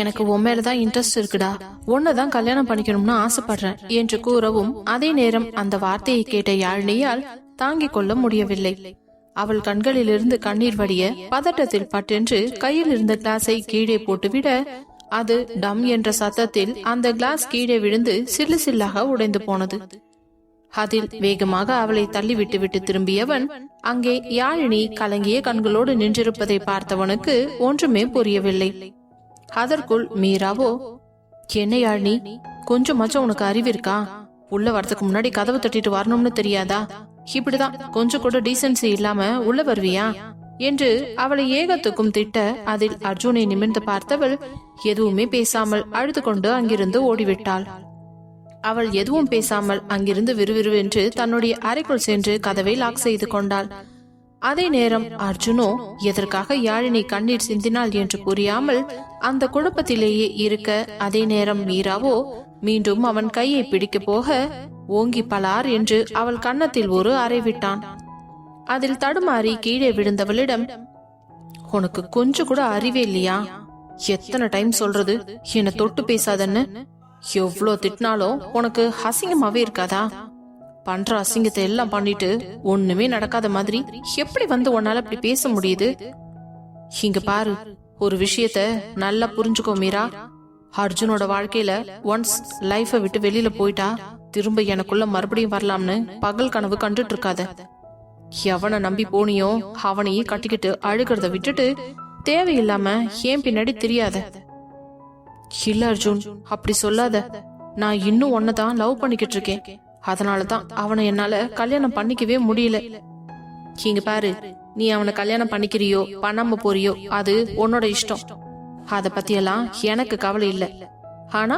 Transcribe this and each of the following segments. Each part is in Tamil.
எனக்கு உன் மேலதான் இன்ட்ரெஸ்ட் இருக்குடா, உன்னதான் கல்யாணம் பண்ணிக்கணும்னு ஆசைப்படுறேன் என்று கூறவும் அதே நேரம் அந்த வார்த்தையை கேட்ட யாழினியால் தாங்கிக் கொள்ள முடியவில்லை. அவள் கண்களிலிருந்து கண்ணீர் வடிய பதட்டத்தில் பட்டென்று கையில் இருந்த கிளாஸை கீழே போட்டுவிட அது டம் என்ற சத்தத்தில் அந்த கிளாஸ் கீழே விழுந்து சில்லு சில்லாக உடைந்து போனது. அதில் வேகமாக அவளை தள்ளிவிட்டு விட்டு திரும்பியவன் அங்கே யாழினி கலங்கிய கண்களோடு நின்றிருப்பதை பார்த்தவனுக்கு ஒன்றுமே புரியவில்லை. அதற்குள் மீராவோ, என்ன யாழினி, கொஞ்சமாச்சும் உனக்கு அறிவு இருக்கா? உள்ள வரதுக்கு முன்னாடி கதவு தட்டிட்டு வரணும்னு தெரியாதா? இப்படிதான் கொஞ்சம் கூட டீசன்சி இல்லாம உள்ள வருவியா என்று அவளை ஏகத்துக்கும் திட்ட அதில் அர்ஜுனை நிமிர்ந்து பார்த்தவள் எதுவுமே பேசாமல் அழுது கொண்டு அங்கிருந்து ஓடிவிட்டாள். அவள் எதுவும் பேசாமல் அங்கிருந்து விறுவிறுவென்று தன்னுடைய அறைக்குள் சென்று கதவை லாக் செய்து கொண்டாள். அதே நேரம் அர்ஜுனோ எதற்காக யாழினி கண்ணீர் சிந்தினாள் என்று புரியாமல் அந்த குழப்பத்திலேயே இருக்க, அதே நேரம் மீராவோ மீண்டும் அவன் கையை பிடிக்க போக ஓங்கி பலார் என்று அவள் கன்னத்தில் ஒரு அறை விட்டான். அதில் தடுமாறி கீழே விழுந்தவளிடம், உனக்கு கொஞ்சம் கூட அறிவே இல்லையா? எத்தனை டைம் சொல்றது என்ன தொட்டு பேசாதன்னு? எவ்வளோ திட்டினாலும் உனக்கு அசிங்கமாவே இருக்காதா? பண்ற அசிங்கத்தை எல்லாம் பண்ணிட்டு ஒண்ணுமே நடக்காத மாதிரி எப்படி வந்து உன்னால அப்படி பேச முடியுது? இங்க பாரு, ஒரு விஷயத்த நல்லா புரிஞ்சுக்கோ மீரா. அர்ஜுனோட வாழ்க்கையில ஒன்ஸ் லைஃப விட்டு வெளியில போயிட்டா திரும்ப எனக்குள்ள மறுபடியும் வரலாம்னு பகல் கனவு கண்டுட்டு இருக்காத. எவனை நம்பி போனியோ அவனையே கட்டிக்கிட்டு அழுகிறத விட்டுட்டு தேவையில்லாம ஏன் பின்னாடி தெரியாத. இல்ல அர்ஜுன், அப்படி சொல்லாத. நான் இன்னும் ஒன்னதான் லவ் பண்ணிக்கிட்டு இருக்கேன். அதனாலதான் அவனை என்னால கல்யாணம் பண்ணிக்கவே முடியல. இங்க பாரு, நீ அவனை கல்யாணம் பண்ணிக்கிறியோ பண்ணாம போறியோ அது உன்னோட இஷ்டம். அத பத்தியெல்லாம் எனக்கு கவலை இல்ல. ஆனா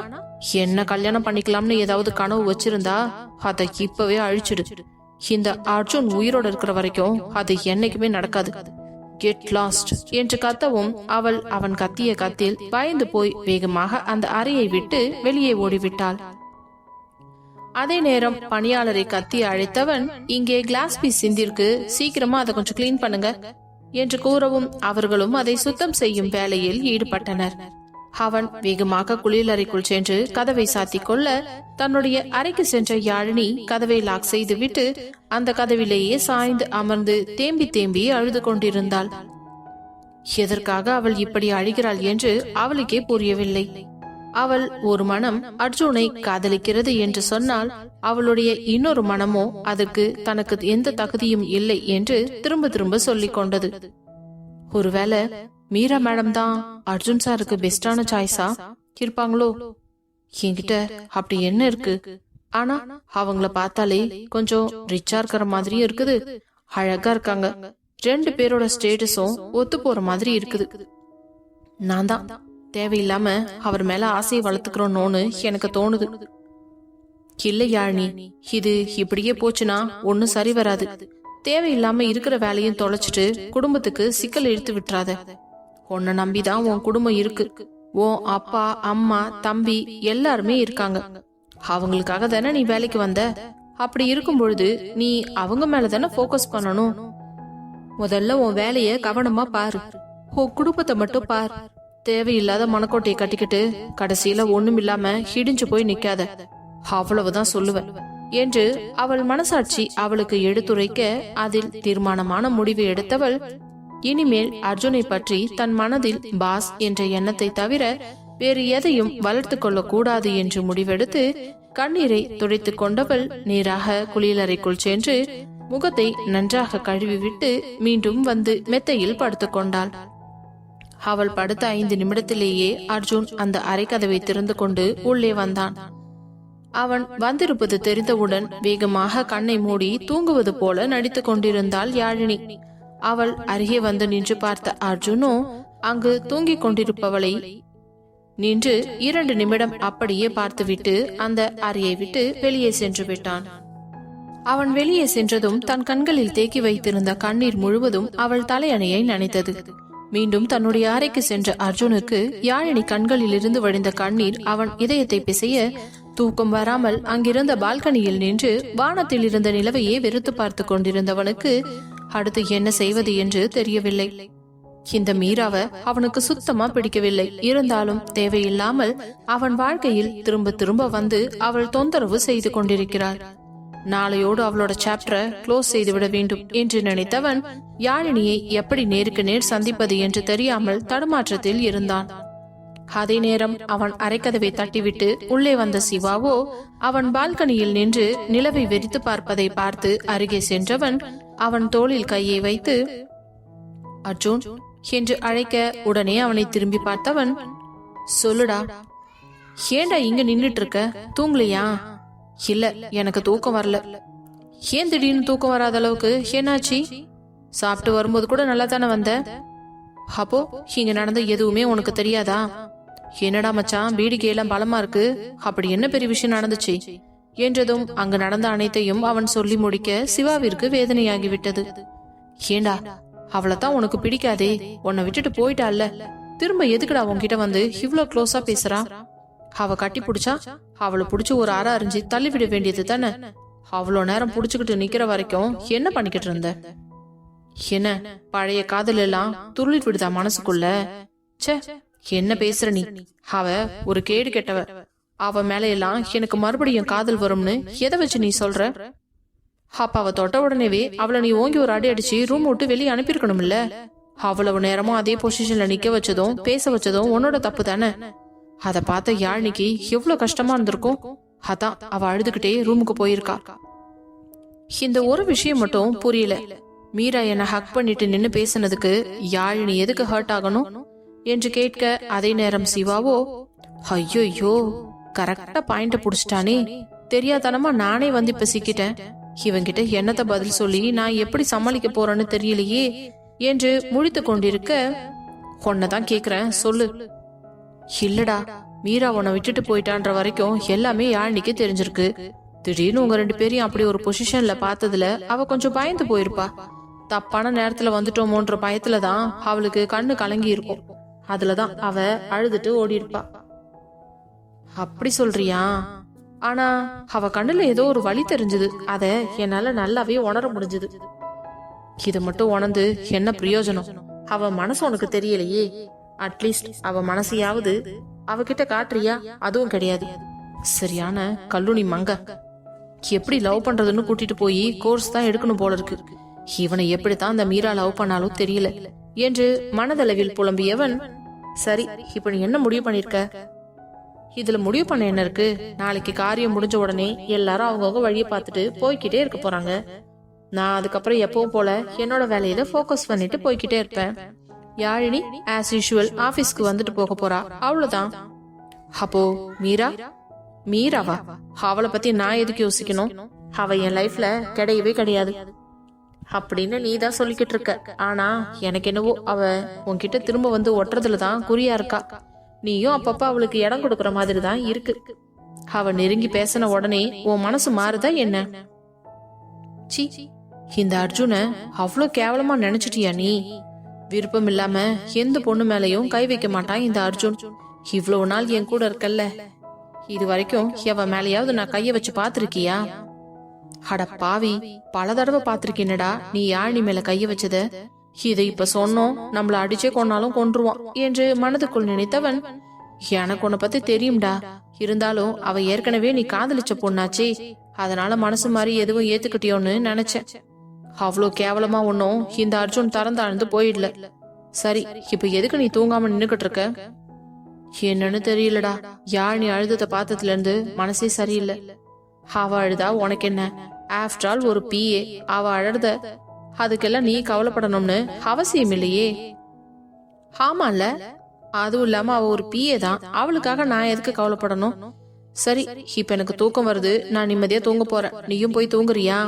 என்ன கல்யாணம் பண்ணிக்கலாம்னு ஏதாவது கனவு வச்சிருந்தா அதை இப்பவே அழிச்சிடு. இந்த அர்ஜுன் உயிரோட இருக்கிற வரைக்கும் அது என்னைக்குமே நடக்காது. கெட் லாஸ்ட் என்று கத்தவும் அவன் கத்திய கத்தில் பயந்து போய் வேகமாக அந்த அறையை விட்டு வெளியே ஓடிவிட்டாள். அதே நேரம் பணியாளரை கத்தி அழைத்தவன், இங்கே கிளாஸ் பீஸ் சிந்திருக்கு, சீக்கிரமா அதை கொஞ்சம் கிளீன் பண்ணுங்க என்று கூறவும் அவர்களும் அதை சுத்தம் செய்யும் வேலையில் ஈடுபட்டனர். அவன் வேகமாக குளியலறைக்குள் சென்று கதவை சாத்திக் கொள்ள தன்னுடைய அறைக்கு சென்ற யாழினி கதவை லாக் செய்துவிட்டு அந்த கதவிலேயே சாய்ந்து அமர்ந்து தேம்பி தேம்பி அழுது கொண்டிருந்தாள். எதற்காக அவள் இப்படி அழுகிறாள் என்று அவளுக்கே புரியவில்லை. அவள் ஒரு மனம் அர்ஜுனை காதலிக்கிறது என்று சொன்னால் அவளுடைய இன்னொரு மனமோ அதற்கு தனக்கு எந்த தகுதியும் இல்லை என்று திரும்ப திரும்ப சொல்லிக் கொண்டது. ஒருவேளை மீரா மேடம் தான் அர்ஜுன் சாருக்கு பெஸ்டான சாய்ஸா இருப்பாங்களோ? என்கிட்ட அப்படி என்ன இருக்கு? ஆனா அவங்கள பார்த்தாலே கொஞ்சம் ரிச்சா இருக்கிற மாதிரியும் இருக்குது, அழகா இருக்காங்க. 2 பேரோட ஸ்டேட்டஸும் ஒத்து போற மாதிரி இருக்குது. நான் தான் தேவையில்லாம அவர் மேல ஆசையை வளர்த்துக்கிறோன்னு எனக்கு தோணுது. இல்ல யாழினி, இது இப்படியே போச்சுன்னா ஒன்னும் சரி வராது. தேவையில்லாம இருக்கிற வேலையும் தொலைச்சிட்டு குடும்பத்துக்கு சிக்கல் இழுத்து விட்டுறாத. உன்னை நம்பிதான் உன் குடும்பம் இருக்கு. உன் அப்பா அம்மா தம்பி எல்லாருமே இருக்காங்க. அவங்களுக்காக தானே நீ வேலைக்கு வந்த. அப்படி இருக்கும் பொழுது நீ அவங்க மேலதானே போக்கஸ் பண்ணணும். முதல்ல உன் வேலைய கவனமா பாரு. உன் குடும்பத்தை மட்டும் பாரு. தேவையில்லாத மனக்கோட்டையை கட்டிக்கிட்டு கடைசியில ஒண்ணும் இல்லாம இடிஞ்சு போய் நிக்காத. அவ்வளவுதான் சொல்லுவேன் என்று அவள் மனசாட்சி அவளுக்கு எடுத்துரைக்க அதில் தீர்மானமான முடிவு எடுத்தவள் இனிமேல் அர்ஜுனை பற்றி தன் மனதில் பாஸ் என்ற எண்ணத்தை தவிர வேறு எதையும் வளர்த்து கொள்ள கூடாது என்று முடிவெடுத்து கண்ணீரை துடைத்துக் கொண்டவள் நேராக குளியலறைக்குள் சென்று முகத்தை நன்றாக கழுவிவிட்டு மீண்டும் வந்து மெத்தையில் படுத்துக் கொண்டாள். அவள் படுத்த 5 நிமிடத்திலேயே அர்ஜுன் அந்த அறைக்கதவை திறந்து கொண்டு உள்ளே வந்தான். அவன் வந்திருப்பது தெரிந்தவுடன் வேகமாக கண்ணை மூடி தூங்குவது போல நடித்துக் கொண்டிருந்தாள் யாழினி. அவள் அருகே வந்து நின்று பார்த்த அர்ஜுனோ அங்கு தூங்கிக் கொண்டிருப்பவளை நின்று 2 நிமிடம் அப்படியே பார்த்துவிட்டு அந்த அறையை விட்டு வெளியே சென்று விட்டான். அவன் வெளியே சென்றதும் தன் கண்களில் தேக்கி வைத்திருந்த கண்ணீர் முழுவதும் அவள் தலையணையை நனைத்தது. மீண்டும் தன்னுடைய அறைக்கு சென்ற அர்ஜுனுக்கு யாழினி கண்களில் இருந்து வழிந்த கண்ணீர் அவன் இதயத்தை பிசைய தூக்கம் வராமல் அங்கிருந்த பால்கனியில் நின்று வானத்தில் இருந்த நிலவையே வெறுத்து பார்த்து கொண்டிருந்தவனுக்கு அடுத்து என்ன செய்வது என்று தெரியவில்லை. இந்த மீராவை அவனுக்கு சுத்தமா பிடிக்கவில்லை. இருந்தாலும் தேவையில்லாமல் அவன் வாழ்க்கையில் திரும்ப திரும்ப வந்து அவள் தொந்தரவு செய்து கொண்டிருக்கிறாள். நாளையோடு அவளோட சாப்டரை க்ளோஸ் செய்துவிட வேண்டும் என்று நினைத்தவன் யாழினியை எப்படி நேருக்கு நேர் சந்திப்பது என்று தெரியாமல் தடுமாற்றத்தில் இருந்தான். அதே நேரம் அவன் அரைக்கதவை தட்டிவிட்டு உள்ளே வந்த சிவாவோ அவன் பால்கனியில் நின்று நிலவை வெறித்து பார்ப்பதை பார்த்து அருகே சென்றவன் அவன் தோளில் கையை வைத்து அர்ஜுன் என்று அழைக்க உடனே அவனை திரும்பி பார்த்தவன், சொல்லுடா, ஏண்டா இங்க நின்னுட்டு இருக்க? தூங்கலையா? இல்ல, எனக்கு தூக்கம் வரல. ஏன் திடீர்னு தூக்கம் வராத அளவுக்கு என்னாச்சு? சாப்பிட்டு வரும்போது கூட நல்லா தானே வந்த. அப்போ இங்க நடந்த எதுவுமே உனக்கு தெரியாதா? என்னடா மச்சான், பீடிக்கையெல்லாம் பலமா இருக்கு, அப்படி என்ன பெரிய விஷயம் நடந்துச்சு என்றதும் அங்கு நடந்த அனைத்தையும் அவன் சொல்லி முடிக்க சிவாவிற்கு வேதனையாகிவிட்டது. ஏண்டா, அவளைத்தான் உனக்கு பிடிக்காதே, உன்னை விட்டுட்டு போயிட்டால, திரும்ப எதுக்குடா உன்கிட்ட வந்து இவ்ளோ க்ளோஸா பேசுறா? அவ கட்டி புடிச்சா அவளை புடிச்சு ஒரு அற அறிஞ்சு தள்ளிவிட வேண்டியது தானே. அவ்வளோ நேரம் புடிச்சுக்கிட்டு நிக்கிற வரைக்கும் என்ன பண்ணிக்கிட்டு இருந்த? என்ன பழைய காதல் எல்லாம் துருளி விடுதா மனசுக்குள்ள? சே, என்ன பேசுற நீ? அவ ஒரு கேடு கெட்டவ. அவ மேல எல்லாம் எனக்கு மறுபடியும் காதல் வரும்னு எதை வச்சு நீ சொல்ற? அப்ப அவ தொட்ட உடனேவே அவளை நீ ஓங்கி ஒரு அடி அடிச்சு ரூம் விட்டு வெளியே அனுப்பியிருக்கணும் இல்ல? அவ்வளவு நேரமும் அதே பொசிஷன்ல நிக்க வச்சதும் பேச வச்சதும் உன்னோட தப்பு தானே. அத பார்த்த யாழ்னிக்கு எவ்வளவு கஷ்டமா இருந்திருக்கும். அதான் அவ அழுதுகிட்டே ரூமுக்கு போயிருக்கா. இந்த ஒரு விஷயம் மட்டும் புரியல. மீரா என்ன ஹக் பண்ணிட்டு நின்னு பேசினதுக்கு யாழினி எதுக்கு ஹர்ட் ஆகணும் என்று கேட்க, அதே நேரம் சிவாவோ, ஐயோ கரெக்டா பாயிண்ட புடிச்சிட்டானே, தெரியாதனமா நானே வந்து இப்ப சிக்கிட்டேன். இவங்கிட்ட என்னத்த பதில் சொல்லி நான் எப்படி சமாளிக்க போறேன்னு தெரியலையே என்று முடித்து கொண்டிருக்க, உன்னதான் கேக்குறேன், சொல்லு. இல்லடா, மீரா உன்னை விட்டுட்டு போயிட்டான்ற வரைக்கும் எல்லாமே யாழ்னிக்கு தெரிஞ்சிருக்கு. திடீர்னு உங்க 2 பேரையும் அப்படி ஒரு பொசிஷன்ல பார்த்ததுல அவ கொஞ்சம் பயந்து போயிருப்பா. தப்பான நேரத்துல வந்துட்டோமோன்ற பயத்துலதான் அவளுக்கு கண்ணு கலங்கி இருக்கும். அதுலதான் அவ அழுதுட்டு ஓடி இருப்பா. அப்படி சொல்றியா? ஆனா அவ கண்ணுல ஏதோ ஒரு வலி தெரிஞ்சது. அத என்னால நல்லாவே உணர முடிஞ்சது. இத மட்டும் உணர்ந்து என்ன பிரயோஜனம்? அவ மனசு உனக்கு தெரியலையே. அட்லீஸ்ட் அவ மனசையாவது அவகிட்ட காட்டுறியா? அதுவும் கிடையாது. சரியான கல்லூனி மங்க. எப்படி லவ் பண்றதுன்னு கூட்டிட்டு போய் கோர்ஸ் தான் எடுக்கணும் போல இருக்கு. இவனை எப்படித்தான் அந்த மீரா லவ் பண்ணாலும் தெரியல என்று மனதளவில் புலம்பியவன், சரி, இப்ப நீ என்ன முடிவு பண்ணிருக்க? இதுல முடிவு பண்ண என்ன இருக்கு? நாளைக்கு காரியம் முடிஞ்ச உடனே எல்லாரும் அவங்கவுங்க வழியை பார்த்துட்டு போய்கிட்டே இருக்க போறாங்க. நான் அதுக்கப்புறம் எப்பவும் போல என்னோட வேலையில போக்கஸ் பண்ணிட்டு போய்கிட்டே இருப்பேன். யாழினி ஆஸ் யூஷுவல் ஆபீஸ்க்கு வந்துட்டு போக போறா, அவ்வளவுதான். அப்போ மீராவா? அவளை பத்தி நான் எதுக்கு யோசிக்கணும்? அவ என் லைஃப்ல கிடையவே கிடையாது அப்படின்னு நீ தான் சொல்லிக்கிட்டு இருக்க. ஆனா எனக்கு என்னவோ அவ உன்கிட்ட திரும்ப வந்து ஒட்டுறதுலதான் குறியா இருக்கா. நீயும் அப்பப்ப அவளுக்கு இடம் கொடுக்கற மாதிரி தான் இருக்கு. அவ நெருங்கி பேசின உடனே உன் மனசு மாறுதா என்ன? சி, இந்த அர்ஜுன அவ்வளோ கேவலமா நினைச்சிட்டியா நீ? விருப்பம் இல்லாம எந்த பொண்ணு மேலையும் கை வைக்க மாட்டான் இந்த அர்ஜுன். இவ்வளவு நாள் என் கூட இருக்கல்ல, இது வரைக்கும் எவ மேலையாவது நான் கைய வச்சு பாத்திருக்கியா? அட பாவி, பல தடவை பாத்திருக்கேனடா நீ யாழினி மேல கைய வச்சத. இதை இப்ப சொன்னோம் நம்மள அடிச்சே கொன்னாலும் கொன்றுவான் என்று மனதுக்குள் நினைத்தவன், எனக்கு உன்னை பத்தி தெரியும்டா, இருந்தாலும் அவ ஏற்கனவே நீ காதலிச்ச பொண்ணாச்சே, அதனால மனசு மாதிரி எதுவும் ஏத்துக்கிட்டியோன்னு நினைச்சேன். அவ்வளோ கேவலமா ஒன்னும் இந்த அர்ஜுன் தரந்தாழ்ந்து போயிடல. சரி, இப்ப எதுக்கு நீ தூங்காம நின்னுகிட்டு இருக்க? என்னன்னு தெரியலடா, யாழினி அழுதத பார்த்ததுல இருந்து மனசே சரியில்லை. அவ அழுதா உனக்கு என்ன? ஆஃப்டர் ஆல் ஒரு பிஏ. அவ அழுத அதுக்கெல்லாம் நீ கவலைப்படணும்னு அவசியம் இல்லையே. ஆமால, அதுவும் இல்லாம அவ ஒரு பிஏ தான், அவளுக்காக நான் எதுக்கு கவலைப்படணும்? சரி, இப்ப எனக்கு தூக்கம் வருது, நான் நிம்மதியா தூங்க போறேன். நீயும் போய் தூங்குறியா?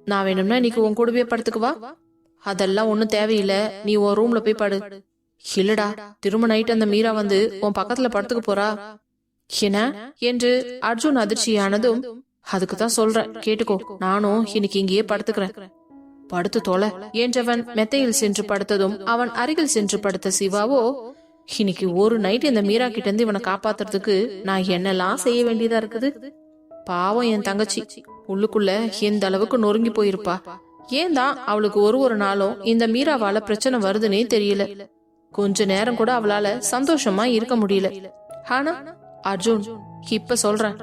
நான் வேணும்னா இன்னைக்கு உன் கூடவே படுத்துக்குவா? அதெல்லாம் ஒன்னும் தேவையில்ல, நீ உன் ரூம்ல போய் படு. இல்லடா, திரும்ப நைட் அந்த மீரா வந்து உன் பக்கத்துல படுத்துக்க போறா. என்ன என்று அர்ஜுன் அதிர்ச்சியானதும், அதுக்குதான் சொல்றேன் கேட்டுக்கோ, நானும் இன்னைக்கு இங்கேயே படுத்துக்கிறேன். படுத்து தொலை என்றவன் மெத்தையில் சென்று படுத்ததும் அவன் அருகில் சென்று படுத்த சிவாவோ, இன்னைக்கு ஒரு நைட் இந்த மீரா கிட்ட இருந்து இவனை காப்பாத்துறதுக்கு நான் என்னெல்லாம் செய்ய வேண்டியதா இருக்குது. பாவம் என் தங்கச்சி, உள்ளுக்குள்ள எந்த அளவுக்கு நொறுங்கி போயிருப்பா. ஏன் தான் அவளுக்கு ஒரு நாளும் இந்த மீராவால பிரச்சனை வருதுன்னே தெரியல. கொஞ்ச நேரம் கூட அவளால சந்தோஷமா இருக்க முடியல. ஆனா அர்ஜுன், இப்ப சொல்றேன்,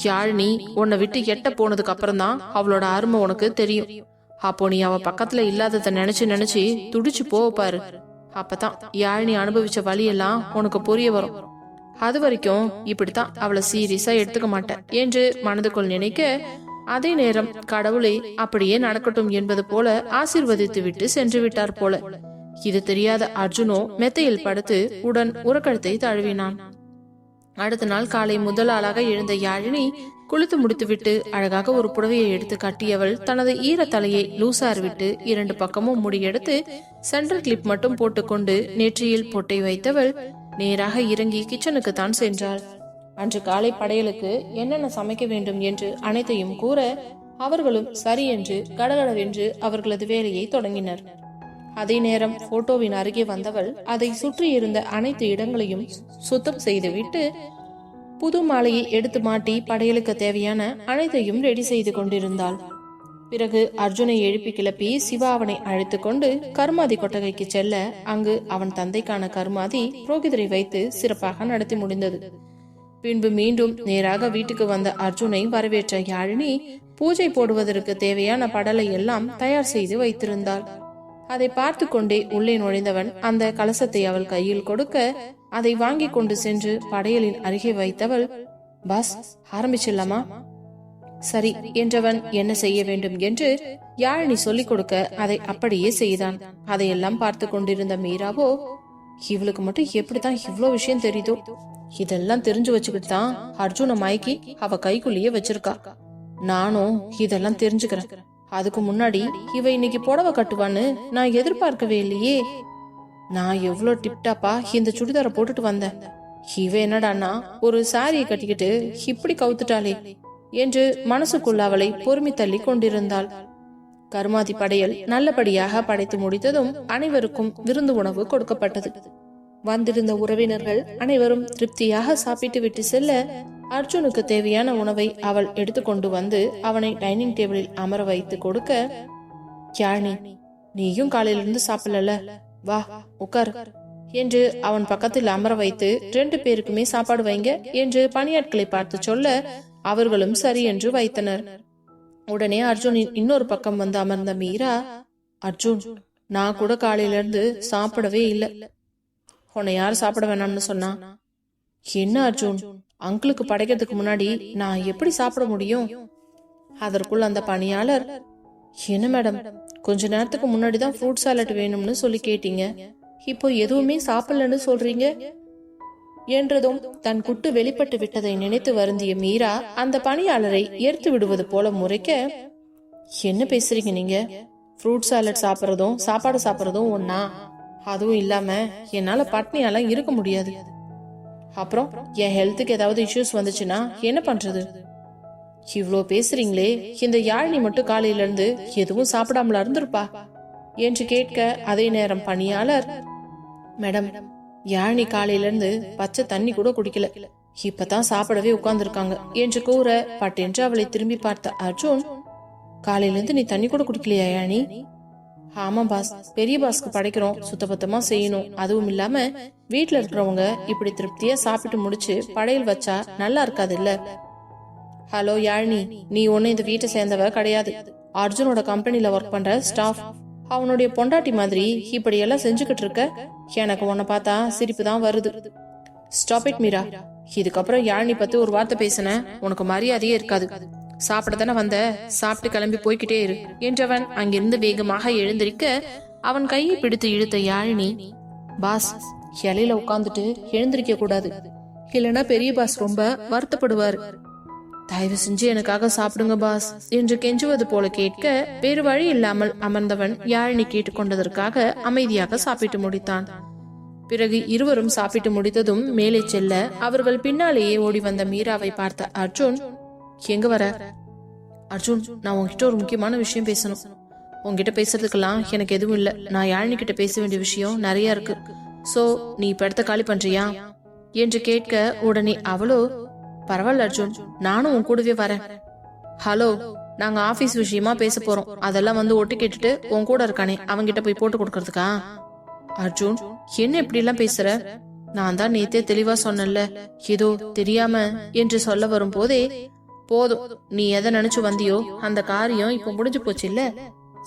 யாழினி உன்னை விட்டு எட்ட போனதுக்கு அப்புறம் தான் அவளோட அருமை உனக்கு தெரியும். அப்போ நீ அவ பக்கத்துல இல்லாதத நினைச்சு துடிச்சு போப்பாரு. அப்பதான் யாழினி அனுபவிச்ச வழியெல்லாம் உனக்கு புரிய வரும். அது வரைக்கும் இப்படித்தான் அவளை சீரியஸா எடுத்துக்க மாட்டேன் என்று மனதுக்குள் நினைக்க, அதே நேரம் கடவுளே அப்படியே நடக்கட்டும் என்பது போல ஆசீர்வதித்து விட்டு சென்று விட்டார் போல. இது தெரியாத அர்ஜுனோ மெத்தையில் படுத்து உடன் உறக்கழுத்தை தழுவினான். அடுத்த நாள் காலை முதல் ஆளாக எழுந்த யாழினி குளித்து முடித்துவிட்டு அழகாக ஒரு புடவையை எடுத்து கட்டியவள் தனது ஈர தலையை லூசார் விட்டு 2 பக்கமும் முடியெடுத்து சென்டர் கிளிப் மட்டும் போட்டுக்கொண்டு நெற்றியில் பொட்டை வைத்தவள் நேராக இறங்கி கிச்சனுக்கு தான் சென்றாள். அன்று காலை படையலுக்கு என்னென்ன சமைக்க வேண்டும் என்று அனைத்தையும் கூற அவர்களும் சரி என்று கடகடவென்று அவர்களது வேலையை தொடங்கினர். அதே நேரம் போட்டோவின் அருகே வந்தவள் அதை சுற்றி இருந்த அனைத்து இடங்களையும் சுத்தம் செய்துவிட்டு புது மாலையை எடுத்து மாட்டி படையலுக்கு தேவையான அனைத்தையும் ரெடி செய்து கொண்டிருந்தாள். பிறகு அர்ஜுனை எழுப்பி கிளப்பி சிவா அவனை அழைத்து கொண்டு கருமாதி கொட்டகைக்கு செல்ல, அங்கு அவன் தந்தைக்கான கருமாதி புரோகிதரை வைத்து சிறப்பாக நடத்தி முடிந்தது. பின்பு மீண்டும் நேராக வீட்டுக்கு வந்த அர்ஜுனை வரவேற்ற யாழினி பூஜை போடுவதற்கு தேவையான படலை எல்லாம் தயார் செய்து வைத்திருந்தாள். அதை பார்த்து கொண்டே உள்ளே நுழைந்தவன் அந்த கலசத்தை அவள் கையில் கொடுக்க, அதை வாங்கி கொண்டு சென்று படையலின் அருகே வைத்தவள், பாஸ் ஆரம்பிச்சிடலாமா? சரி என்றவன் என்ன செய்ய வேண்டும் என்று யாழினி சொல்லிக் கொடுக்க அதை அப்படியே செய்தான். அதையெல்லாம் பார்த்து கொண்டிருந்த மீராவோ, இவளுக்கு மட்டும் எப்படித்தான் இவ்வளோ விஷயம் தெரியுதோ, இதெல்லாம் தெரிஞ்சு வச்சுக்கிட்டு தான் அர்ஜுன மயக்கி அவ கைக்குள்ளேயே வச்சிருக்கா. நானும் இதெல்லாம் தெரிஞ்சுக்கிறேன். அதுக்கு முன்னாடி இவ இன்னைக்கு புடவை கட்டுவான்னு நான் எதிர்பார்க்கவே இல்லையே. நான் எவ்வளவு டிப்டாப்பா இந்த சுடிதாரை போட்டுட்டு வந்தேன். இவ என்னடான்னா ஒரு சாரியை கட்டிக்கிட்டு இப்படி கவுத்துட்டாளே என்று மனசுக்குள்ள அவளை பொறுமி தள்ளி கொண்டிருந்தாள். கருமாதி படையல் நல்லபடியாக படைத்து முடித்ததும் அனைவருக்கும் விருந்து உணவு கொடுக்கப்பட்டது. வந்திருந்த உறவினர்கள் அனைவரும் திருப்தியாக சாப்பிட்டு விட்டு செல்ல, அர்ஜுனுக்கு தேவையான உணவை அவள் எடுத்துக்கொண்டு வந்து அவனை டைனிங் டேபிளில் அமர வைத்து கொடுக்க, யாழினி நீயும் காலையிலிருந்து சாப்பிடல, வா உட்கார் என்று அவன் பக்கத்தில் அமர வைத்து 2 பேருக்குமே சாப்பாடு வைங்க என்று பணியாட்களை பார்த்து சொல்ல, அவர்களும் சரி என்று வைத்தனர். உடனே அர்ஜுனின் இன்னொரு பக்கம் வந்து அமர்ந்த மீரா, அர்ஜுன் நான் கூட காலையில இருந்து சாப்பிடவே இல்லை. உன்னை யார் சாப்பிட வேணாம்னு சொன்னா? என்ன அர்ஜுன், அங்கிளுக்கு படைக்கிறதுக்கு முன்னாடி நான் எப்படி சாப்பிட முடியும்? அதற்குள் அந்த பணியாளர், என்ன மேடம், கொஞ்ச நேரத்துக்கு முன்னாடிதான் ஃப்ரூட் சாலட் வேணும்னு சொல்லி கேட்டீங்க, இப்போ எதுவுமே சாப்பிடலன்னு சொல்றீங்க என்றதும் தன் குட்டு வெளிப்பட்டு விட்டதை நினைத்து வருந்திய மீரா அந்த பணியாளரை ஏற்று விடுவது போல முறைக்க, என்ன பேசுறீங்க நீங்க? ஃப்ரூட் சாலட் சாப்பிட்றதும் சாப்பாடு சாப்பிட்றதும் ஒன்னா? அதுவும் இல்லாம என்னால பட்னியாலாம் இருக்க முடியாது. அப்புறம் என் ஹெல்த்துக்கு ஏதாவது இஷ்யூஸ் வந்துச்சுன்னா என்ன பண்றது? இவ்ளோ பேசுறீங்களே, இந்த யாழினி மட்டும் காலையில இருந்து எதுவும் சாப்பிடாமல இருந்திருப்பா என்று கேட்க, அதே நேரம் பணியாளர், மேடம் யாழினி காலையில இருந்து பச்சை தண்ணி கூட குடிக்கல, இப்பதான் சாப்பிடவே உட்கார்ந்துருக்காங்க என்று கூற, பட்டென்று அவளை திரும்பி பார்த்த அர்ஜுன், காலையில இருந்து நீ தண்ணி கூட குடிக்கலையா யாழினி? ஆமா பாஸ், பெரிய பாஸ்க்கு படைக்கிறோம், சுத்தபத்தமா செய்யணும். அதுவும் இல்லாம வீட்டுல இருக்கிறவங்க இப்படி திருப்தியா சாப்பிட்டு முடிச்சு படையல் வச்சா நல்லா இருக்காது இல்ல? ஹலோ யாழினி, நீ ஒண்ணு இந்த வீட்டை சேர்ந்தவ கிடையாது. அர்ஜுனோட கம்பெனில ஒர்க் பண்ற ஸ்டாஃப். அவனுடைய பொண்டாட்டி மாதிரி இப்படி எல்லாம் செஞ்சுக்கிட்டு இருக்க எனக்கு உன்னை பார்த்தா சிரிப்பு தான் வருது. ஸ்டாப் இட் மீரா, இதுக்கப்புறம் யாழினி பத்தி ஒரு வார்த்தை பேசின உனக்கு மரியாதையே இருக்காது. சாப்பிடத்தானே வந்த, சாப்பிட்டு கிளம்பி போய்கிட்டே இரு என்றவன் அங்கிருந்து வேகமாக எழுந்திருக்க, அவன் கையை பிடித்து இழுத்த யாழினி, பாஸ் இலையில உட்கார்ந்துட்டு எழுந்திருக்க கூடாது, இல்லைன்னா பெரிய பாஸ் ரொம்ப வருத்தப்படுவாரு. தயவு செஞ்சு எனக்காக சாப்பிடுங்க பாஸ் என்று கெஞ்சுவது போல கேட்க, வேறு வழி இல்லாமல் அமர்ந்தவன் யாழினி கேட்டுக்கொண்டதற்காக அமைதியாக சாப்பிட்டு முடித்தான். பிறகு இருவரும் சாப்பிட்டு முடித்ததும் மேலே செல்ல, அவர்கள் பின்னாலேயே ஓடி வந்த மீராவை பார்த்த அர்ஜுன், எங்க வர? அர்ஜுன், நான் உங்ககிட்ட ஒரு முக்கியமான விஷயம் பேசணும். உங்ககிட்ட பேசுறதுக்கெல்லாம் எனக்கு எதுவும் இல்ல. நான் யாழினி கிட்ட பேச வேண்டிய விஷயம் நிறைய இருக்கு. சோ நீ இப்ப இடத்த காலி பண்றியா என்று கேட்க, உடனே அவளோ, பரவாயில்ல அர்ஜுன், நானும் உன் கூடவே வரேன். ஹலோ, நாங்க ஆபீஸ் விஷயமா பேச போறோம். அதெல்லாம் வந்து ஒட்டு கேட்டுட்டு உன் கூட இருக்கானே அவன்கிட்ட போய் போட்டு கொடுக்கறதுக்கா? அர்ஜுன், என்ன இப்படி எல்லாம் பேசுற? நான் தான் நேத்தே தெளிவா சொன்னேன்ல, ஏதோ தெரியாம என்று சொல்ல வரும் போதே, போதும், நீ எதை நினைச்சு வந்தியோ அந்த காரியம் இப்ப முடிஞ்சு போச்சு இல்ல.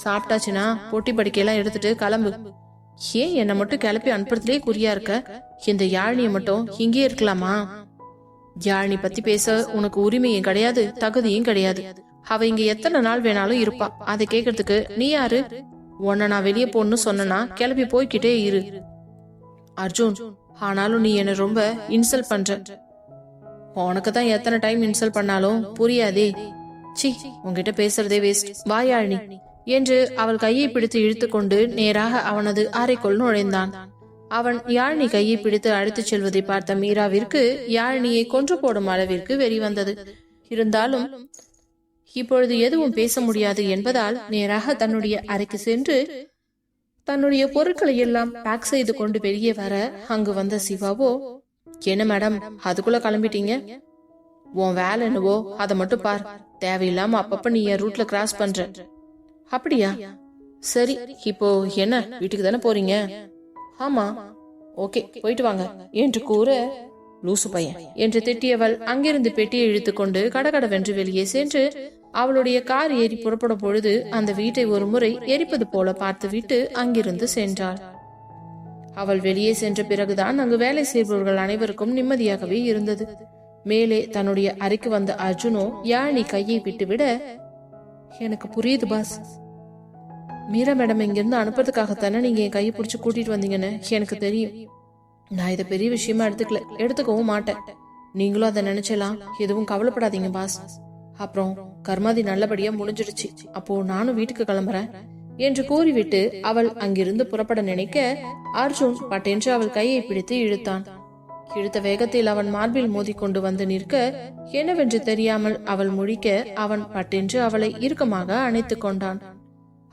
சாப்பிட்டாச்சுன்னா பொட்டி படிக்கையெல்லாம் எடுத்துட்டு கிளம்பு. ஏன் என்ன மட்டும் கிளப்பி அனுப்புறதுலயே குறியா இருக்க? இந்த யாழினிய மட்டும் இங்கே இருக்கலாமா? யாழினி பத்தி பேச உனக்கு உரிமையும் கிடையாது, தகுதியும் கிடையாது. அவ இங்க எத்தனை நாள் வேணாலும் இருப்பா. அதை கேக்குறதுக்கு நீ யாரு? உன்ன நான் வெளியே போன்னு சொன்னா கிளப்பி போய்கிட்டே இரு. அர்ஜுன், ஆனாலும் நீ என்ன ரொம்ப இன்சல்ட் பண்ற. உனக்கு தான் எத்தனை டைம் இன்சல்ட் பண்ணாலும் புரியாதே. சி, உன்கிட்ட பேசுறதே வேஸ்ட். வா யாழினி என்று அவள் கையை பிடித்து இழுத்துக்கொண்டு நேராக அவனது அறைக்குள் நுழைந்தான். அவன் யாழினி கையை பிடித்து அழைத்துச் செல்வதை பார்த்த மீராவிற்கு யாழினியை கொன்று போடும் அளவிற்கு வெறி வந்தது. இருந்தாலும் இப்பொழுது எதுவும் பேச முடியாது என்பதால் நேராக தன்னுடைய அறைக்கு சென்று தன்னுடைய பொருட்களை எல்லாம் பேக் செய்து கொண்டு வெளியே வர, அங்கு வந்த சிவாவோ, என்ன மேடம் அதுக்குள்ள கிளம்பிட்டீங்க? உன் வேலை என்னவோ அதை மட்டும் பார். தேவையில்லாம அப்பப்ப நீ என் ரூட்ல கிராஸ் பண்ற. அப்படியா? சரி, இப்போ என்ன, வீட்டுக்கு தானே போறீங்க? ஆமா. ஓகே, போயிட்டு வாங்க என்று கூற, லூசு பையன் என்று திட்டியவள் அங்கிருந்து பெட்டியை இழுத்துக்கொண்டு கடகடவென்று வெளியே சென்று அவளுடைய கார் ஏறி புறப்படும் பொழுது அந்த வீட்டை ஒரு முறை எரிப்பது போல பார்த்துவிட்டு அங்கிருந்து சென்றாள். அவள் வெளியே சென்ற பிறகுதான் அங்கு வேலை செய்பவர்கள் அனைவருக்கும் நிம்மதியாகவே இருந்தது. மேலே தன்னுடைய அறைக்கு வந்த அர்ஜுனோ யாழினி கையை விட்டுவிட, எனக்கு புரியுது பாஸ். மீரா மேடம் இங்கிருந்து அனுப்புறதுக்காகத்தானே நீங்க என் கையை பிடிச்சு கூட்டிட்டு வந்தீங்கன்னு எனக்கு தெரியும். நான் இதை பெரிய விஷயமா எடுத்துக்கவும் மாட்டேன். நீங்களும் அதை நினைச்சலாம். எதுவும் கவலைப்படாதீங்க பாஸ். அப்புறம் கர்மாதி நல்லபடியா முடிஞ்சிடுச்சு. அப்போ நானும் வீட்டுக்கு கிளம்புறேன் என்று கூறிவிட்டு அவள் அங்கிருந்து புறப்பட நினைக்க, அர்ஜுன் பட்டென்று அவள் கையை பிடித்து இழுத்தான். இழுத்த வேகத்தில் அவன் மார்பில் மோதி கொண்டு வந்து நிற்க, என்னவென்று தெரியாமல் அவள் முழிக்க அவன் பட்டென்று அவளை இறுக்கமாக அணைத்து கொண்டான்.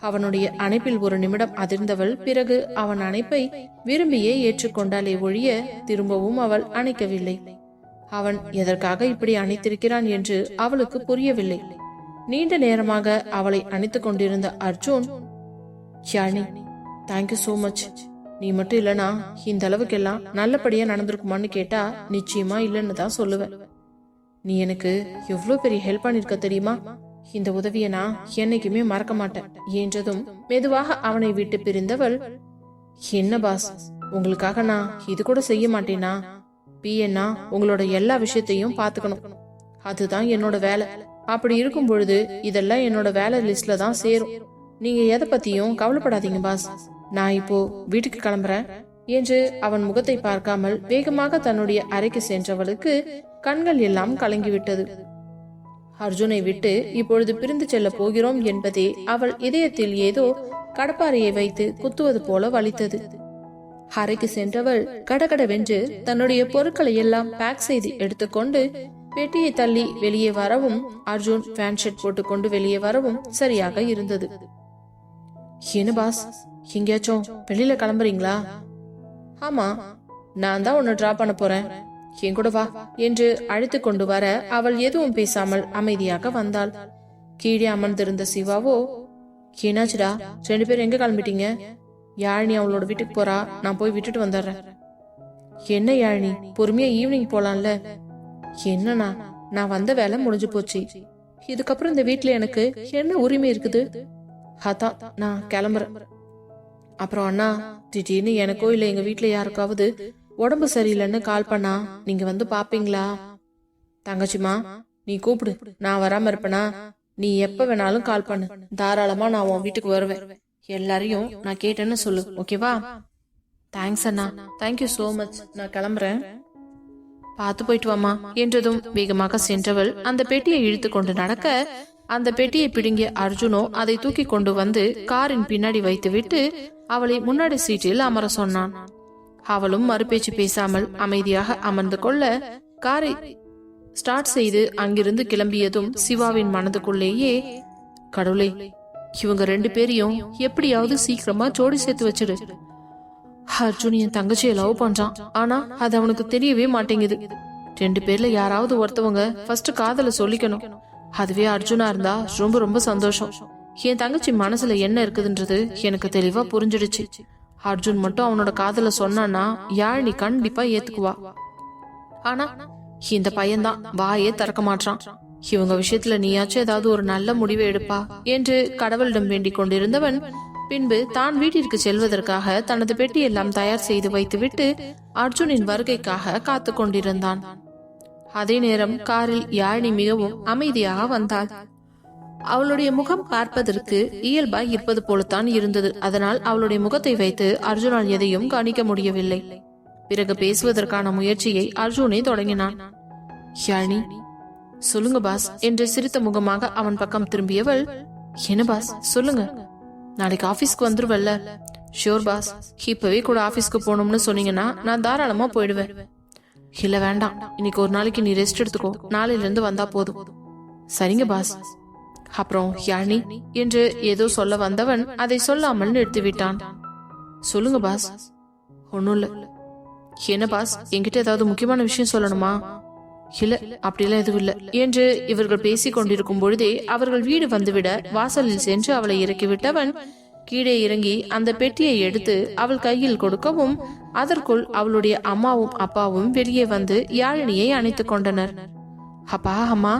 அவனுடைய அணைப்பில் ஒரு நிமிடம் அதிர்ந்தவள் பிறகு அவன் அணைப்பை விரும்பியே ஏற்றுக்கொண்டாலே ஒழிய திரும்பவும் அவள் அணைக்கவில்லை. அவன் எதற்காக இப்படி அணைத்திருக்கிறான் என்று அவளுக்கு புரியவில்லை. நீண்ட நேரமாக அவளை அணைத்துக் கொண்டிருந்த Arjun, Yazhini, thank you so much. நீ மட்டும் இல்லனா இந்த அளவுக்கெல்லாம் நல்லபடியா நடந்திருக்குமான்னு கேட்டா நிச்சயமா இல்லைன்னு தான் சொல்லுவேன். நீ எனக்கு எவ்வளவு பெரிய ஹெல்ப் பண்ணிருக்க தெரியுமா? இந்த உதவியை நான் என்னைக்குமே மறக்க மாட்டேன் என்றதும் மெதுவாக அவனை விட்டு பிரிந்தவள், என்ன பாஸ், உங்களுக்காக நான் இது கூட செய்ய மாட்டேனா? பிஎன்னா உங்களோட எல்லா விஷயத்தையும் பாத்துக்கணும். அதுதான் என்னோட வேலை. அப்படி இருக்கும் பொழுது இதெல்லாம் என்னோட வேலை லிஸ்ட்ல தான் சேரும். நீங்க எதை பத்தியும் கவலைப்படாதீங்க பாஸ். நான் இப்போ வீட்டுக்கு கிளம்புறேன் என்று அவன் முகத்தை பார்க்காமல் வேகமாக தன்னுடைய அறைக்கு சென்றவளுக்கு கண்கள் எல்லாம் கலங்கிவிட்டது. அர்ஜுனை விட்டு இப்பொழுது பிரிந்து செல்ல போகிறோம் என்பதே அவள் இதயத்தில் ஏதோ கடப்பாறையை வைத்து குத்துவது போல வலித்தது. அறைக்கு சென்றவள் கடகடவென்று தன்னுடைய பொருட்களை எல்லாம் பேக் செய்து எடுத்துக்கொண்டு பெட்டியை தள்ளி வெளியே வரவும் அர்ஜுன் பேண்ட் ஷர்ட் போட்டுக்கொண்டு வெளியே வரவும் சரியாக இருந்தது. என்ன பாஸ், எங்கேயாச்சும் வெளியில கிளம்புறீங்களா? ஆமா, நான் தான் உன்னை டிராப் பண்ண போறேன், என் கூட வா என்று அழைத்து கொண்டு வர அவள் எதுவும் பேசாமல் அமைதியாக வந்தாள். கீழே அமர்ந்திருந்த சிவாவோ, என்னாச்சுடா, 2 பேரும் எங்க கிளம்பிட்டீங்க? யாழினி அவளோட வீட்டுக்கு போறா, நான் போய் விட்டுட்டு வந்துடுறேன். என்ன யாழினி, பொறுமையா ஈவினிங் போலாம்ல? என்னன்னா, நான் வந்த வேலை முடிஞ்சு போச்சு. இதுக்கப்புறம் இந்த வீட்டுல எனக்கு என்ன உரிமை இருக்குது? அதான் நான் கிளம்புறேன். அப்புறம் அண்ணா, திடீர்னு எனக்கோ இல்ல எங்க வீட்டுல யாருக்காவது உடம்பு சரியில்லைன்னு கால் பண்ணா நீங்க வந்து பாப்பீங்களா? தங்கச்சிமா, நீ கூப்பிடு, நான் வராம இருப்பேனா? நீ எப்ப வேணாலும் கால் பண்ணு, தாராளமா நான் உன் வீட்டுக்கு வருவேன். எல்லாரையும் நான் கேட்டேன்னு சொல்லு, ஓகேவா? தேங்க்ஸ் அண்ணா, தேங்க்யூ சோ மச். நான் கிளம்புறேன், பார்த்து போயிட்டு வாமா என்றதும் வேகமாக சென்றவள் அந்த பெட்டியை இழுத்து கொண்டு நடக்க, அந்த பெட்டியை பிடுங்கிய அர்ஜுனோ அதை தூக்கி கொண்டு வந்து காரின் பின்னாடி வைத்துவிட்டு அவளை முன்னாடி சீட்டில் அமர சொன்னான். அவளும் மறுபேச்சு பேசாமல் அமைதியாக அமர்ந்து கொள்ள காரை ஸ்டார்ட் செய்து அங்கிருந்து கிளம்பியதும் சிவாவின் மனதுக்குள்ளேயே, கடவுளே, இவங்க 2 பேரையும் எப்படியாவது சீக்கிரமா ஜோடி சேர்த்து வச்சிடு. அர்ஜுன் என் தங்கச்சியை லவ் பண்றான், ஆனா அது அவனுக்கு தெரியவே மாட்டேங்குது. 2 பேர்ல யாராவது ஒருத்தவங்க ஃபர்ஸ்ட் காதல சொல்லிக்கணும். அதுவே அர்ஜுனா இருந்தா ரொம்ப ரொம்ப சந்தோஷம். என் தங்கச்சி மனசுல என்ன இருக்குதுன்றது எனக்கு தெளிவா புரிஞ்சிடுச்சு. அர்ஜுன் மட்டும் அவனோட காதல சொன்னான்னா யாழினி கண்டிப்பா ஏத்துக்குவா. ஆனா இந்த பையன்தான் வாயே திறக்க மாட்டான். இவங்க விஷயத்துல நீயாச்சும் ஏதாவது ஒரு நல்ல முடிவை எடுப்பா என்று கடவுளிடம் வேண்டிக் கொண்டிருந்தவன் பின்பு தான் வீட்டிற்கு செல்வதற்காக தனது பெட்டி எல்லாம் தயார் செய்து வைத்துவிட்டு அர்ஜுனின் வருகைக்காக காத்து கொண்டிருந்தான். அதே நேரம் காரில் யாழினி மிகவும் அமைதியாக வந்தாள். அவளுடைய முகம் பார்ப்பதற்கு இயல்பாய் இருப்பது போலத்தான் இருந்தது. அதனால் அவளுடைய முகத்தை வைத்து அர்ஜுனால் எதையும் கணிக்க முடியவில்லை. பிறகு பேசுவதற்கான முயற்சியை அர்ஜுனே தொடங்கினான். யாழினி, சொல்லுங்க பாஸ் என்று சிரித்த முகமாக அவன் பக்கம் திரும்பியவள், என்ன பாஸ் சொல்லுங்க, நாளைக்கு ஆபீஸ்க்கு வந்துருவல்ல? ஷியோர் பாஸ், இப்பவே கூட ஆபீஸ்க்கு போகணும்னு சொன்னீங்கன்னா நான் தாராளமா போயிடுவேன். இல்ல வேண்டாம், இன்னைக்கு ஒரு நாளைக்கு நீ ரெஸ்ட் எடுத்துக்கோ, நாளையில இருந்து வந்தா போதும். சரிங்க பாஸ். அப்புறம் யாழினி என்று ஏதோ சொல்ல வந்தவன் அதை சொல்லாமல் நிறுத்திவிட்டான். சொல்லுங்க பாஸ். ஒன்னும் இல்ல. என்ன பாஸ், என்கிட்ட ஏதாவது முக்கியமான விஷயம் சொல்லணுமா? இல்ல, அப்படிலாம் எதுவும் இல்ல என்று இவர்கள் பேசிக் கொண்டிருக்கும் பொழுதே அவர்கள் வீடு வந்துவிட வாசலில் சென்று அவளை இறக்கிவிட்டவன் கீழே இறங்கி அந்த பெட்டியை எடுத்து அவள் கையில் கொடுக்கவும் அதற்குள் அவளுடைய அம்மாவும் அப்பாவும் வெளியே வந்து யாழினியை அணைத்துக் கொண்டனர். அப்பா, அம்மா,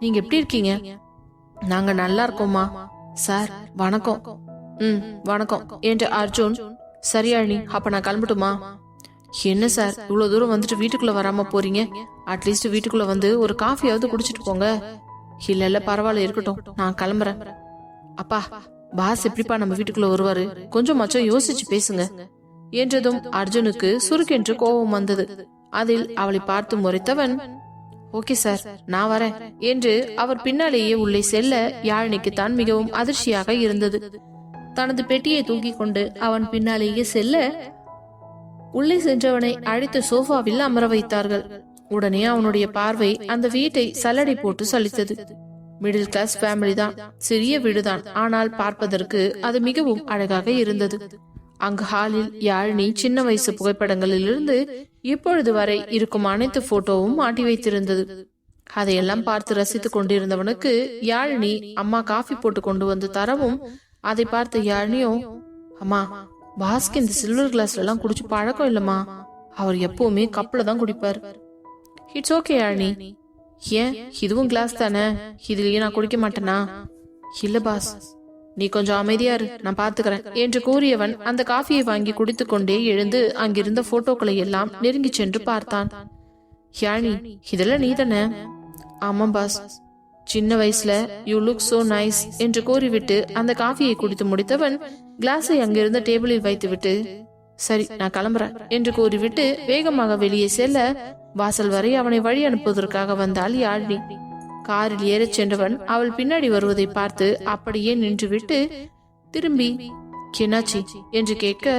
நீங்க எப்படி இருக்கீங்க? நாங்க நல்லா இருக்கோம்மா. சார் வணக்கம். வணக்கம் என்று அர்ஜுன். சரி யாழினி, அப்ப நான் கிளம்பட்டுமா? என்ன சார், இவ்வளவு தூரம் வந்துட்டு வீட்டுக்குள்ள வராம போறீங்க? அட்லீஸ்ட் வீட்டுக்குள்ள வந்து ஒரு காஃபியாவது குடிச்சிட்டு போங்க. இல்ல பரவாயில்ல, இருக்கட்டும், நான் கிளம்புறேன். அப்பா, பாஸ் எப்படிப்பா நம்ம வீட்டுக்குள்ள வருவாரு? கொஞ்சம் மச்சம் யோசிச்சு பேசுங்க என்றதும் அர்ஜுனுக்கு சுருக்கென்று கோபம் வந்தது. அதில் அவளை பார்த்து முறைத்தவன், ஓகே சார், நான் வரேன் என்று அவர் பின்னாலேயே உள்ளே செல்ல யாழினிக்கு தான் மிகவும் அதிர்ச்சியாக இருந்தது. தனது பெட்டியை தூக்கி கொண்டு அவன் பின்னாலேயே செல்ல உள்ளே சென்றவனை அழைத்து சோஃபாவில் அமர வைத்தார்கள். உடனே அவனுடைய பார்வை அந்த வீட்டை சல்லடை போட்டு சலித்தது. மிடில் கிளாஸ் ஃபேமிலி தான், சிறிய வீடுதான், ஆனால் பார்ப்பதற்கு அது மிகவும் அழகாக இருந்தது. அங்கு ஹாலில் யாழினி சின்ன வயசு புகைப்படங்களிலிருந்து இப்பொழுது வரை இருக்கும் அனைத்து போட்டோவும் மாட்டி வைத்திருந்தது. அதையெல்லாம் பார்த்து ரசித்துக் கொண்டிருந்தவனுக்கு யாழினி அம்மா காஃபி போட்டு கொண்டு வந்து தரவும் அதை பார்த்த யாழினியும், அம்மா, பாஸ்க்கு இந்த சில்வர் கிளாஸ்ல எல்லாம் குடிச்சு பழக்கம் இல்லம்மா, அவர் எப்பவுமே கப்ல தான் குடிப்பார். It's okay Yazhini. ஏன், இதுவும் கிளாஸ் தானே, இதுலயே நான் குடிக்க மாட்டேனா? இல்ல பாஸ், நீ கொஞ்சம் அமைதியா இரு, நான் பாத்துக்கிறேன் என்று கூறியவன் அந்த காஃபியை வாங்கி குடித்து கொண்டே எழுந்து அங்கிருந்த போட்டோக்களை எல்லாம் நெருங்கி சென்று பார்த்தான். யாழினி, இதெல்லாம் நீ தானே? ஆமாம் பாஸ். சின்ன வயசுல யூ லுக் சோ நைஸ் என்று கூறிவிட்டு அந்த காஃபியை குடித்து முடித்தவன் கிளாஸை அங்கிருந்த டேபிளில் வைத்துவிட்டு, சரி நான் கிளம்புறேன் என்று கூறிவிட்டு வேகமாக வெளியே செல்ல வாசல் வரை அவனை வழி அனுப்புவதற்காக வந்தாள் யாழினி. காரில் ஏறச் சென்றவன் அவள் பின்னாடி வருவதை பார்த்து அப்படியே நின்றுவிட்டு திரும்பி, என்னாச்சி என்று கேட்க,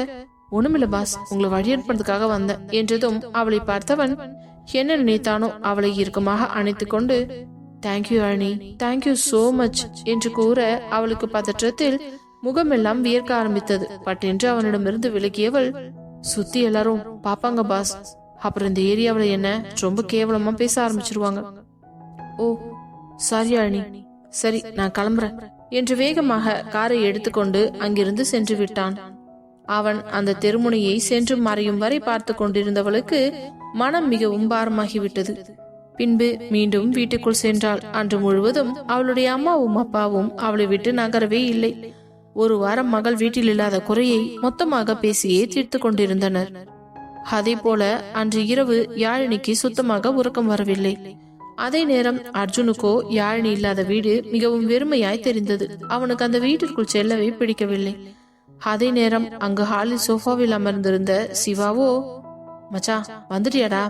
ஒண்ணுமில்ல பாஸ், உங்களை வழி அனுப்புறதுக்காக வந்தேன் என்றதும் அவளை பார்த்தவன் என்ன நினைத்தானோ அவளை இறுக்கமாக அணைத்துக் கொண்டு, thank you Yazhini, thank you so much என்று கூற அவளுக்கு பதற்றத்தில் முகமெல்லாம் வியர்க்க ஆரம்பித்தது. பட்டென்று அவனிடமிருந்து விலகியவள், சுத்தி எல்லாரும் பாப்பாங்க பாஸ், அப்புறம் இந்த ஏரியாவில என்ன ரொம்ப கேவலமா பேச ஆரம்பிச்சிருவாங்க. ஓ சாரி யாழினி, சரி நான் கிளம்புறேன் என்று வேகமாக காரை எடுத்துக்கொண்டு அங்கிருந்து சென்று விட்டான். அவன் அந்த தெருமுனையை சென்று மறையும் வரை பார்த்து கொண்டிருந்தவளுக்கு மனம் மிகவும் பாரமாகிவிட்டது. பின்பு மீண்டும் வீட்டுக்குள் சென்றாள். அன்று முழுவதும் அவளுடைய அம்மாவும் அப்பாவும் அவளை விட்டு நகரவே இல்லை. ஒரு வாரம் மகள் வீட்டில் இல்லாத குறையை மொத்தமாக பேசியே தீர்த்து கொண்டிருந்தனர். அதே போல அன்று இரவு யாழினிக்கு சுத்தமாக உறக்கம் வரவில்லை. அதே நேரம் அர்ஜுனுக்கோ யாழினி இல்லாத வீடு மிகவும் வெறுமையாய் தெரிந்தது. அவனுக்கு அந்த வீட்டிற்குள் செல்லவே பிடிக்கவில்லை. அதே நேரம் அங்கு ஹாலில் சோஃபாவில் அமர்ந்திருந்த சிவாவோ, மச்சான் வந்துட்டியாடா?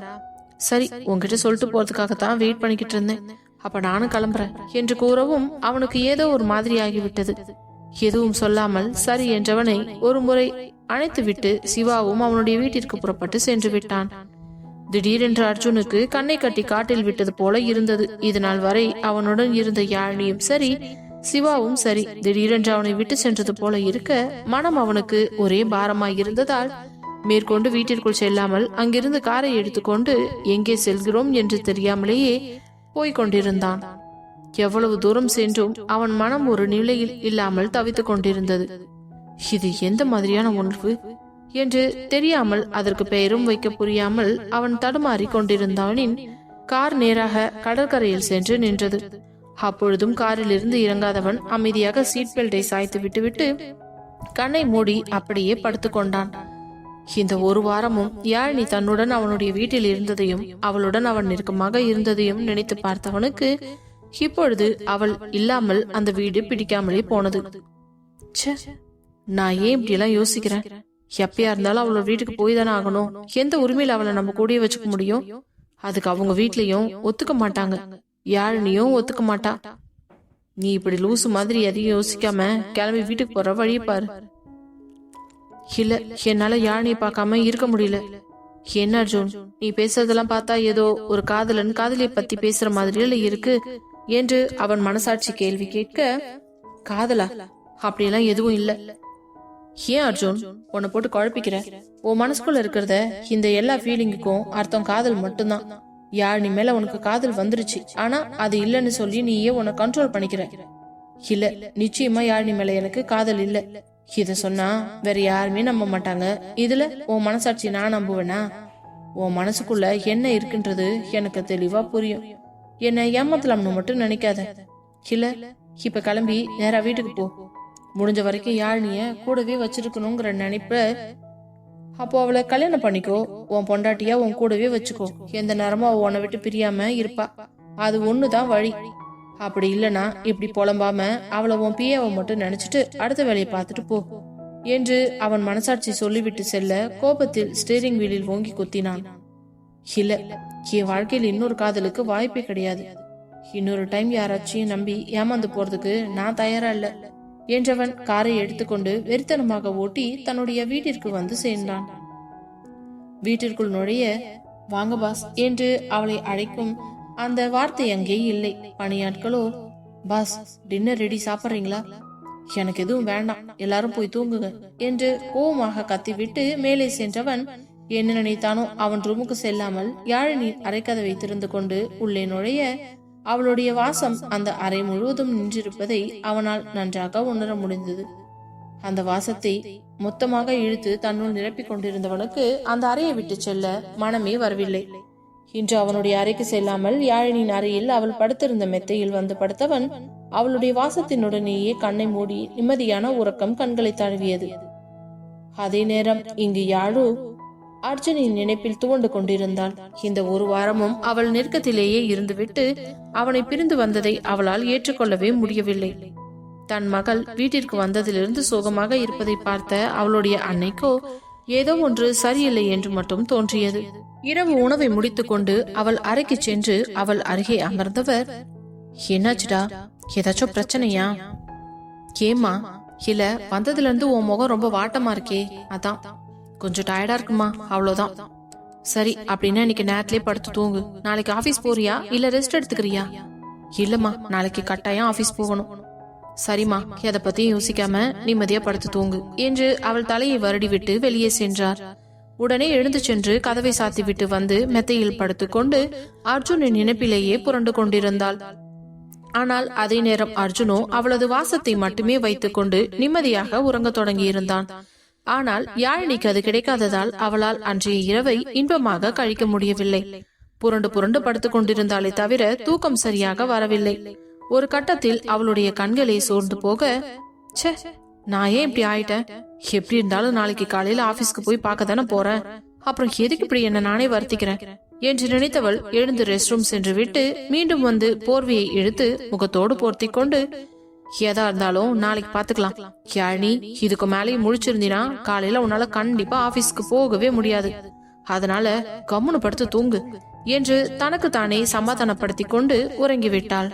சரி, உன்கிட்ட சொல்லிட்டு போறதுக்காகத்தான் வெயிட் பண்ணிக்கிட்டு இருந்தேன், அப்ப நானும் கிளம்புறேன் என்று கூறவும் அவனுக்கு ஏதோ ஒரு மாதிரி ஆகிவிட்டது. எதுவும் சொல்லாமல் சரி என்றவனை ஒரு முறை அணைத்து விட்டு சிவாவும் அவனுடைய வீட்டிற்கு புறப்பட்டு சென்று விட்டான். திடீரென்று அர்ஜுனுக்கு கண்ணை கட்டி காட்டில் விட்டது போல இருந்தது. இதனால் வரை அவனுடன் இருந்த யாழினியும் சரி, சிவாவும் சரி, திடீரென்று அவனை விட்டு சென்றது போல இருக்க மனம் அவனுக்கு ஒரே பாரமாய் இருந்ததால் மேற்கொண்டு வீட்டிற்குள் செல்லாமல் அங்கிருந்து காரை எடுத்துக்கொண்டு எங்கே செல்கிறோம் என்று தெரியாமலேயே போய்கொண்டிருந்தான். எவ்வளவு தூரம் சென்றும் அவன் மனம் ஒரு நிலையில் இல்லாமல் தவித்துக் கொண்டிருந்தது. இது எந்த மாதிரியான உணர்வு என்று தெரியாமல், அதற்கு பெயரும் வைக்க புரியாமல் அவன் தடுமாறி கொண்டிருந்தவனின் கார் நேராக கடற்கரையில் சென்று நின்றது. அப்பொழுதும் காரில் இருந்து இறங்காதவன் அமைதியாக சீட் பெல்ட்டை சாய்த்து விட்டுவிட்டு கண்ணை மூடி அப்படியே படுத்துக் கொண்டான். இந்த ஒரு வாரமும் யாழினி தன்னுடன் அவனுடைய வீட்டில் இருந்ததையும் அவளுடன் அவன் நெருக்கமாக இருந்ததையும் நினைத்து பார்த்தவனுக்கு இப்பொழுது அவள் இல்லாமல் அந்த வீடு பிடிக்காமலே போனது. நான் ஏன் இப்படி எல்லாம் யோசிக்கிறேன்? எப்பயா இருந்தாலும் அவளோட வீட்டுக்கு போய் தானே ஆகணும். எந்த உரிமையில அவளை நம்ம கூடயே வச்சுக்க முடியும்? அதுக்கு அவங்க வீட்லயும் ஒத்துக்க மாட்டாங்க, யாழினியும் ஒத்துக்க மாட்டா. நீ இப்படி லூசு மாதிரி எதையும் யோசிக்காம கிளம்பி வீட்டுக்கு போற வழியை பாரு. இல்ல, என்னால யாழினியை பார்க்காம இருக்க முடியல. என்ன அர்ஜுன், நீ பேசுறதெல்லாம் பார்த்தா ஏதோ ஒரு காதலன் காதலியை பத்தி பேசுற மாதிரியில இருக்கு என்று அவன் மனசாட்சி கேள்வி கேட்க, காதலா? அப்படியெல்லாம் எதுவும் இல்ல. ஏன் அர்ஜுன் உன்னை போட்டு குழப்பிக்கிற? உன் மனசுக்குள்ள இருக்கிறத இந்த எல்லா ஃபீலிங்குக்கும் அர்த்தம் காதல் மட்டும்தான். யாழினி மேல உனக்கு காதல் வந்துருச்சு, ஆனா அது இல்லன்னு சொல்லி நீயே உன்னை கண்ட்ரோல் பண்ணிக்கிற. இல்ல, நிச்சயமா யாழினி மேல எனக்கு காதல் இல்ல. இத சொன்னா வேற யாருமே நம்ப மாட்டாங்க. இதுல உன் மனசாட்சி நான் நம்புவேனா? உன் மனசுக்குள்ள என்ன இருக்குன்றது எனக்கு தெளிவா புரியும். என்ன ஏமாத்தலாம்னு மட்டும் நினைக்காத. இல்ல, இப்ப கிளம்பி நேரா வீட்டுக்கு போ. முடிஞ்ச வரைக்கும் யாழினிய கூடவே வச்சிருக்கணுங்கிற நினைப்ப, அப்போ அவளை கல்யாணம் பண்ணிக்கோ. உன் பொண்டாட்டியா உன் கூடவே வச்சுக்கோ. எந்த நேரமும் அவ உன்னை விட்டு பிரியாம இருப்பா. அது ஒண்ணுதான் வழி. அப்படி இல்லனா இப்படி புலம்பாம அவளை உன் பியாவை மட்டும் நினைச்சிட்டு அடுத்த வேலையை பார்த்துட்டு போ என்று அவன் மனசாட்சி சொல்லிவிட்டு செல்ல, கோபத்தில் ஸ்டீரிங் வீலில் ஓங்கி குத்தினான். இல்ல, என் வாழ்க்கையில் இன்னொரு காதலுக்கு வாய்ப்பே கிடையாது. இன்னொரு டைம் யாராச்சும் நம்பி ஏமாந்து போறதுக்கு நான் தயாரா இல்ல என்றவன் காரை எடுத்துக்கொண்டு வெறித்தனமாக ஓட்டி தன்னுடைய வீட்டிற்கு வந்து சேர்ந்தான். வீட்டிற்குள் நுழைய, வாங்க பாஸ் என்று அவளை அழைக்கும் அந்த வார்த்தை அங்கே இல்லை. பணியாட்களோ, பாஸ் டின்னர் ரெடி, சாப்பிட்றீங்களா? எனக்கு எதுவும் வேண்டாம், எல்லாரும் போய் தூங்குங்க என்று கோபமாக கத்திவிட்டு மேலே சென்றவன் என்ன நினைத்தானோ அவன் ரூமுக்கு செல்லாமல் யாழினி அரைக்கதவை திறந்து கொண்டு உள்ளே நுழைய, அவளுடைய வாசம் அந்த அறை முழுவதும் நின்றிருப்பதை அவனால் நன்றாக உணர முடிந்தது. அந்த வாசத்தை மொத்தமாக இழுத்து தன்னுள் நிரப்பிக் கொண்டிருந்தவனுக்கு அந்த அறையை விட்டு செல்ல மனமே வரவில்லை. இன்று அவனுடைய அறைக்கு செல்லாமல் யாழினின் அறையில் அவள் படுத்திருந்த மெத்தையில் வந்து படுத்தவன் அவளுடைய வாசத்தினுடனேயே கண்ணை மூடி நிம்மதியான உறக்கம் கண்களை தழுவியது. அதே நேரம் இங்கு யாழு அர்ஜுனின் நினைப்பில் துவண்டு கொண்டிருந்தாள். இந்த ஒரு வாரமும் அவள் நெருக்கத்திலேயே இருந்துவிட்டு அவனை பிரிந்து வந்ததை அவளால் ஏற்றுக்கொள்ளவே முடியவில்லை. தன் மகள் வீட்டிற்கு வந்ததிலிருந்து சோகமாக இருப்பதை பார்த்த அவளுடைய அன்னைக்கோ ஏதோ ஒன்று சரியில்லை என்று மட்டும் தோன்றியது. இரவு உணவை முடித்துக் கொண்டு அவள் அறைக்கு சென்று அவள் அருகே அமர்ந்தவர், என்னாச்சுடா, ஏதாச்சும் பிரச்சனையா? ஏமா? இல்ல, வந்ததுல இருந்து உன் முகம் ரொம்ப வாட்டமா இருக்கே, அதான். கொஞ்சம் டயர்டா இருக்குமா, அவ்வளவுதான். சரி, அப்படின்னா இன்னைக்கு நேரத்திலே படுத்து தூங்கு. நாளைக்கு ஆபீஸ் போறியா இல்ல ரெஸ்ட் எடுத்துக்கிறியா? இல்லம்மா, நாளைக்கு கட்டாயம் ஆபீஸ் போகணும். சரிம்மா, எதை பத்தியும் யோசிக்காம நிம்மதியா படுத்து தூங்கு என்று அவள் தலையை வருடி விட்டு வெளியே சென்றார். உடனே எழுந்து சென்று கதவை சாத்தி விட்டு வந்து மெத்தையில் படுத்துக்கொண்டு அர்ஜுனின் நினைப்பிலேயே புரண்டு கொண்டிருந்தாள். ஆனால் அதே நேரம் அர்ஜுனோ அவளது வாசத்தை மட்டுமே வைத்துக் கொண்டு நிம்மதியாக உறங்க தொடங்கியிருந்தான். ஆனால் யாழினிக்கு அது கிடைக்காததால் அவளால் அன்றைய இரவை இன்பமாக கழிக்க முடியவில்லை. புரண்டு புரண்டு படுத்துக் கொண்டிருந்தாலே தவிர தூக்கம் சரியாக வரவில்லை. ஒரு கட்டத்தில் அவளுடைய கண்களே சோர்ந்து போக, ச்சே, நான் ஏன் இப்படி ஆயிட்டேன்? எப்படி இருந்தாலும் நாளைக்கு காலையில ஆபீஸ்க்கு போய் பார்க்க தானே போறேன், அப்புறம் எதுக்கு இப்படி என்ன நானே வருத்திக்கிறேன் என்று நினைத்தவள் எழுந்து ரெஸ்ட் ரூம் சென்று விட்டு மீண்டும் வந்து போர்வையை இழுத்து முகத்தோடு போர்த்தி கொண்டு, ஏதா இருந்தாலும் நாளைக்கு பாத்துக்கலாம். யாழினி, இதுக்கு மேலேயும் முழிச்சிருந்தீனா காலையில உன்னால கண்டிப்பா ஆபீஸ்க்கு போகவே முடியாது. அதனால கம்முனு படுத்து தூங்கு என்று தனக்கு தானே சமாதானப்படுத்தி கொண்டு உறங்கிவிட்டாள்.